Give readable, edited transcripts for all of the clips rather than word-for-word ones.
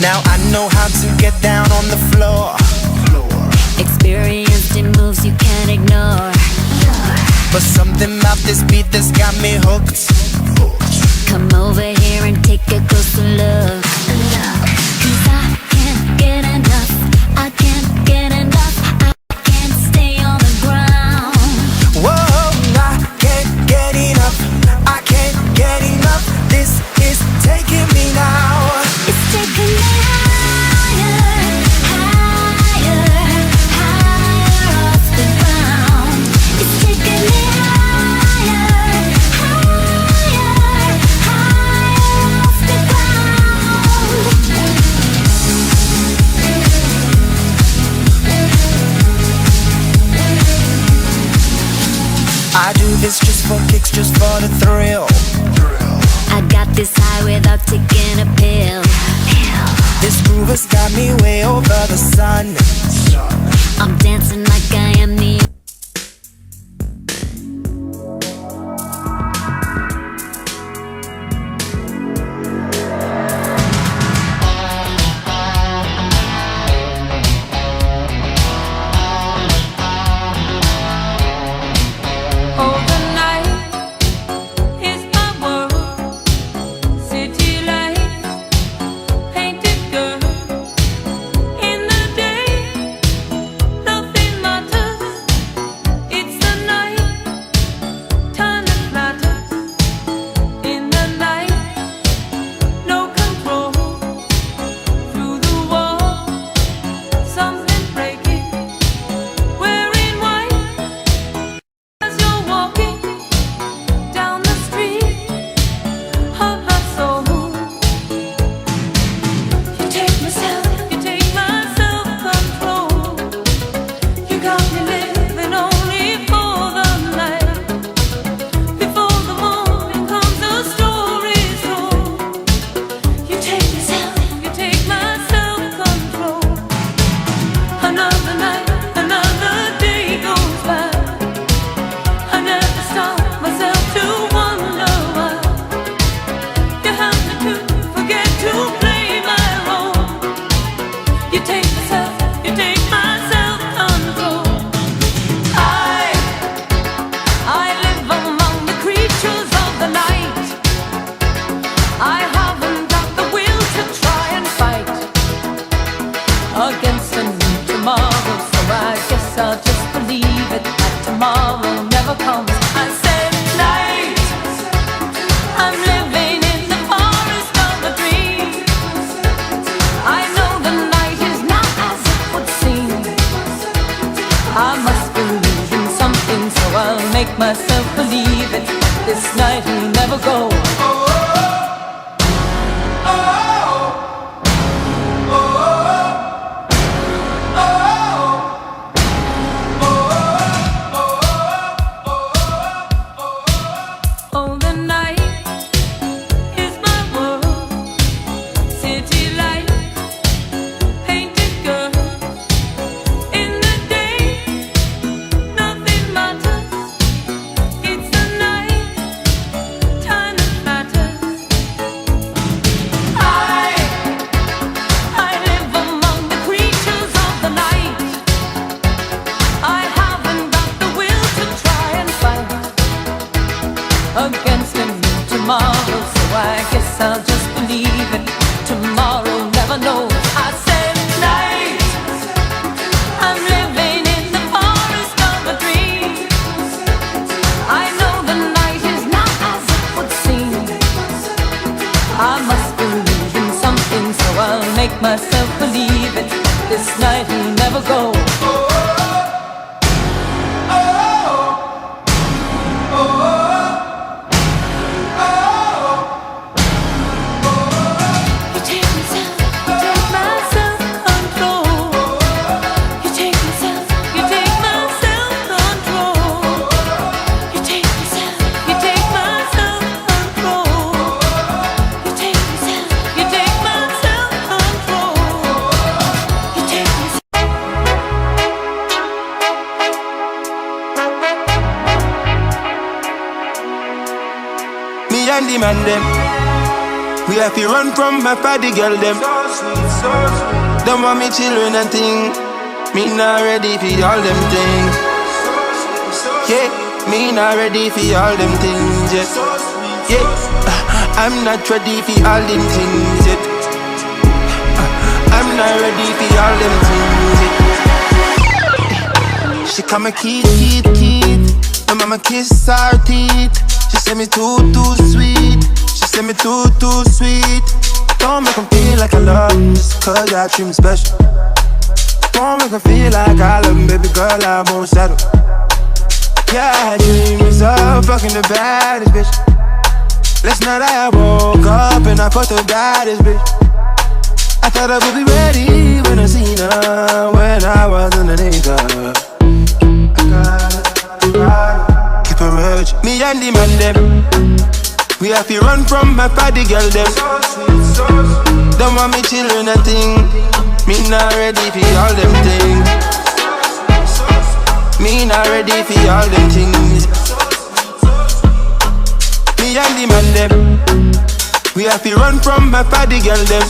Now I know how to get down on the floor. Experienced in moves you can't ignore. But something about this beat that's got me hooked. Come over here and take a closer look. 'Cause I can't get enough. I can't get enough. I can't stay on the ground. Whoa, I can't get enough. I can't get enough. This is taking me now. It's taking me higher, higher, higher off the ground. It's taking me higher, higher, higher off the ground. I do this just for kicks, just for the thrill. I got this high without taking a pill. This groove has got me way over the sun. I'm dancing like I am the Oh, the night is my world. City lights, painted girl. In the day, nothing matters. It's the night, time that matters. In the night, no control. Through the wall, something breaking. Wearing white as you're walking down the street of my soul. You take my self-control. You got me living only for the night. Before the morning comes, the story's told. You take my self-control. Another night, another day goes by. I never stop myself to wonder why you have me to forget to play my role. You take my self-control. I live among the creatures of the night. I haven't got the will to try and fight against a new tomorrow, so I guess I'll just believe it that tomorrow never comes. I said night, I'm living in the forest of a dream. I know the night is not as it would seem. I must believe in something, so I'll make myself believe it. This night will never go. Oh, the night is my world. City lights, painted girls. In the day, nothing matters. It's the night, time that matters. I live among the creatures of the night. I haven't got the will to try and fight against a new tomorrow, so I guess I'll just believe it. Tomorrow never knows. I said night, I'm living in the forest of a dream. I know the night is not as it would seem. I must believe in something, so I'll make myself believe it. This night will never go. You take my self-control. You take my self-control. You take my self-control. You take my self-control. You take my self-control. You take my Me and the man them, We have to run from my party girl them. Don't want me children and thing. Me not ready for all them things. Yeah, me not ready for all them things yet. Yeah, I'm not ready for all them things yet. I'm not ready for all them things yet. She call me kid. My mama kiss her teeth. She say me too sweet. She say me too sweet. Don't make 'em feel like I love 'em just 'cause I treat 'em special. Don't make 'em feel like I love 'em, baby girl, I won't settle. Yeah, I dream myself fucking the baddest bitch. Last night I woke up and I fucked the baddest bitch. I thought I would be ready when I seen her, when I was underneath her. Keep her urge, me and the man them. We have to run from my party girl them. Don't want me children and thing. Me not ready for all them things. Me not ready for all them things. Me and the man them. We have to run from my party girl them.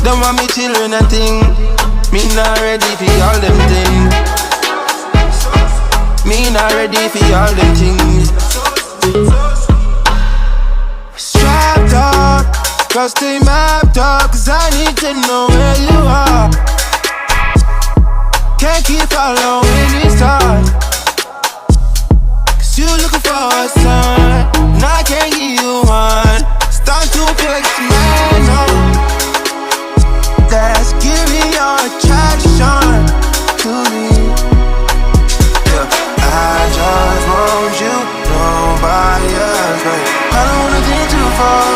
Don't want me children and thing. Me not ready for all them things. Me not ready for all them things. Strapped up, cause they mapped up, 'cause I need to know where you are. Can't keep following these stars, 'cause you looking for a sign, and I can't give you one. Start to fix my nose. That's giving your attraction to me. I just want you, nobody else, babe. I don't wanna get too far.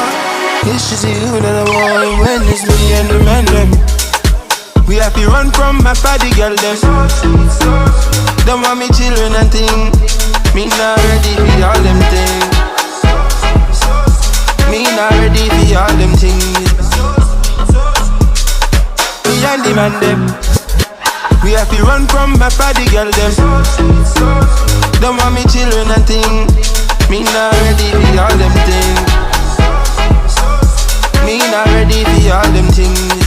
It's just you that I want when it's me and the man them. We have to run from my party girl them. Don't want me children and thing. Me not ready for all them things. Me not ready for all them things. Me and the man them. We have to run from my party girl them. Don't want me children and thing. Me not ready for all them things. Me not ready for all them things.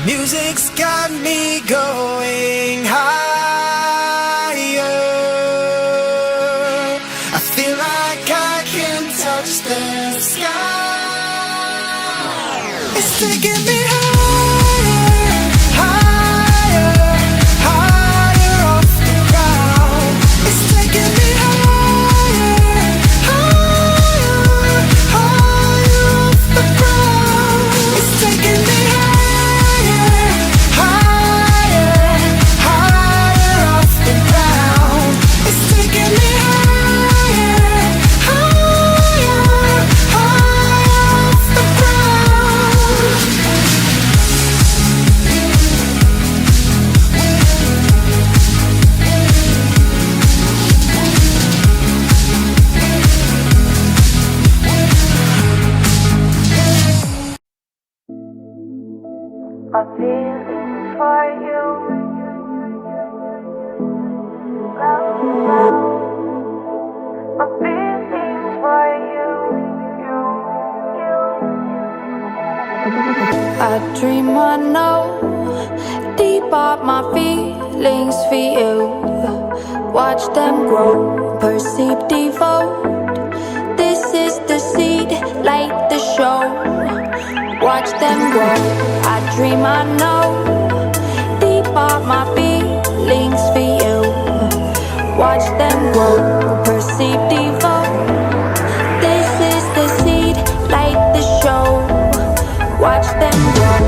Music's got me going higher. I feel like I can touch the sky. It's taking me higher, higher, higher off the ground. It's taking me higher, higher, higher off the ground. It's taking me higher. My feelings for you, my feelings for you. I dream I know deep up my feelings for you. Watch them grow, perceive, devote. This is the seed, light the show. Watch them grow. I dream, I know. Deep are my feelings for you. Watch them grow. Perceive, devote. This is the seed, light the show. Watch them grow.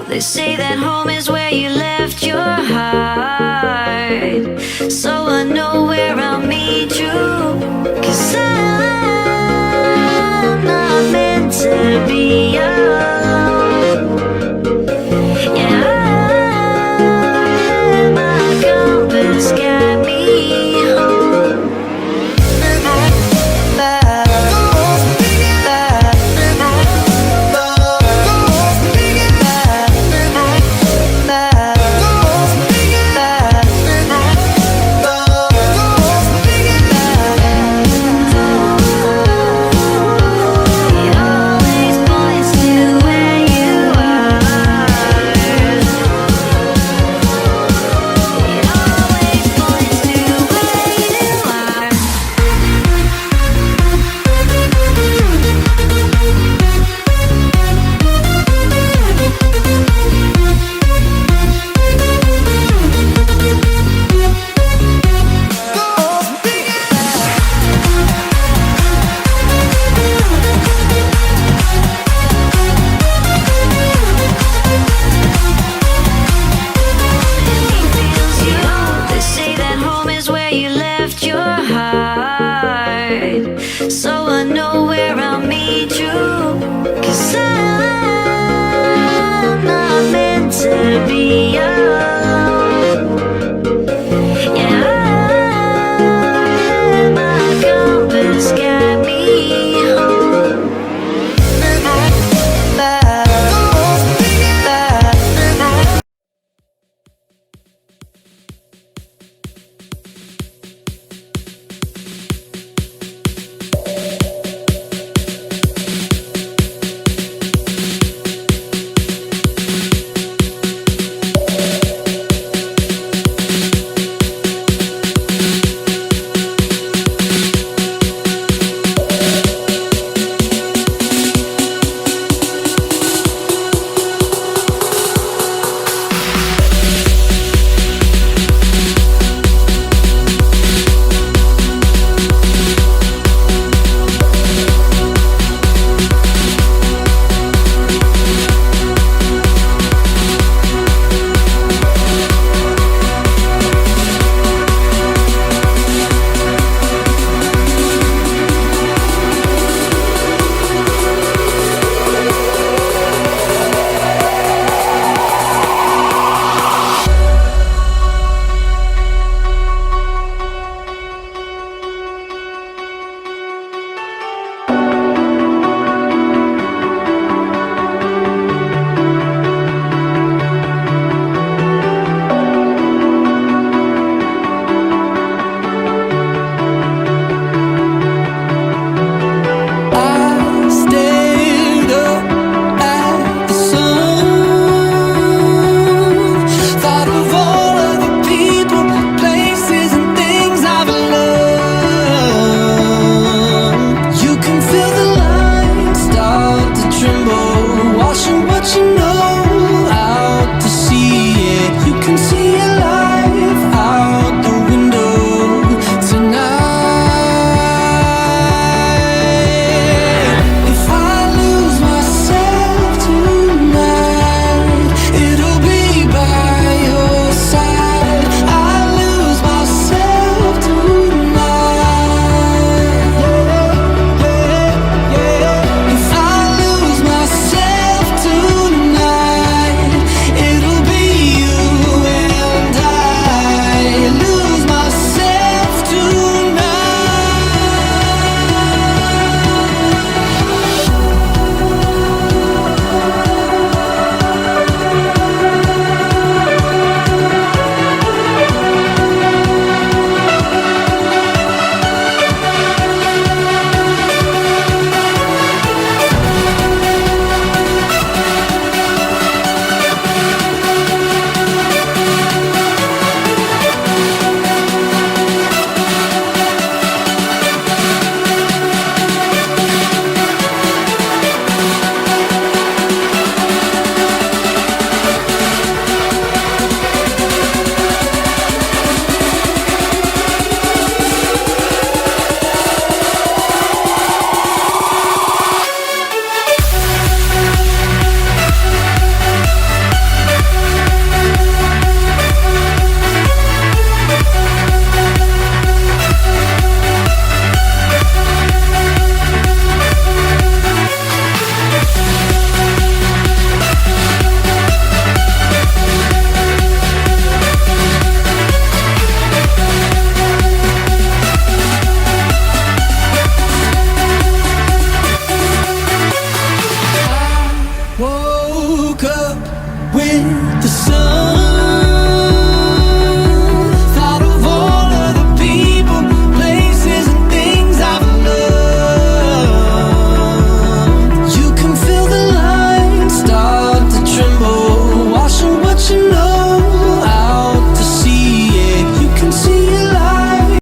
They say that home is where you left your heart. So I know where I'll meet you, 'cause I'm not meant to be alone. Yeah, my compass got me home. you know